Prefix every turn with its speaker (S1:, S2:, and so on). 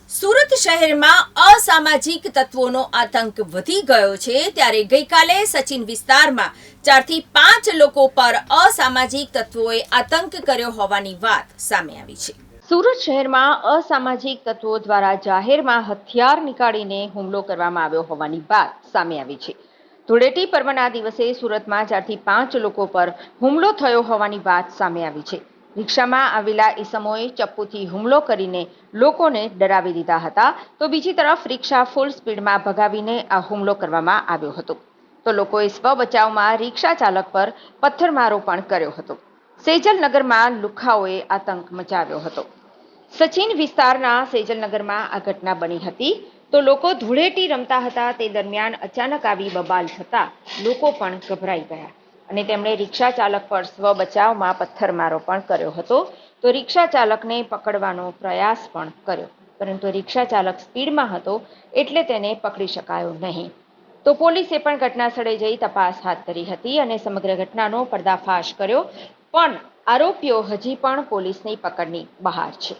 S1: સુરત શહેરમાં અસામાજિક તત્વોનો આતંક વધી ગયો છે ત્યારે ગઈકાલે સચિન વિસ્તારમાં 4 થી 5 લોકો પર અસામાજિક તત્વોએ આતંક કર્યો હોવાની વાત સામે આવી છે। સુરત શહેરમાં અસામાજિક તત્વો દ્વારા જાહેરમાં હથિયાર નીકાળીને હુમલો કરવામાં આવ્યો હોવાની વાત સામે આવી છે। ધૂળેટી પર્વના દિવસે સુરતમાં 4 થી 5 લોકો પર હુમલો થયો હોવાની વાત સામે આવી છે। રિક્ષામાં આવેલા ઈસમોએ ચપ્પુથી હુમલો કરીને લોકોને ડરાવી દીધા હતા, તો બીજી તરફ રિક્ષા ફૂલ સ્પીડમાં ભગાવીને આ હુમલો કરવામાં આવ્યો હતો। તો લોકોએ સ્વ બચાવમાં રિક્ષા ચાલક પર પથ્થરમારો પણ કર્યો હતો। સેજલનગરમાં લુખ્ખાઓએ આતંક મચાવ્યો હતો। સચિન વિસ્તારના સેજલનગરમાં આ ઘટના બની હતી, તો લોકો ધૂળેટી રમતા હતા તે દરમિયાન અચાનક આવી બબાલ થતા લોકો પણ ગભરાઈ ગયા અને તેમણે રિક્ષા ચાલક પર સ્વ બચાવમાં પથ્થરમારો પણ કર્યો હતો। તો રિક્ષા ચાલકને પકડવાનો પ્રયાસ પણ કર્યો, પરંતુ રિક્ષા ચાલક સ્પીડમાં હતો એટલે તેને પકડી શકાયો નહીં। તો પોલીસે પણ ઘટના સ્થળે જઈ તપાસ હાથ ધરી હતી અને સમગ્ર ઘટનાનો પર્દાફાશ કર્યો, પણ આરોપીઓ હજી પણ પોલીસની પકડની બહાર છે।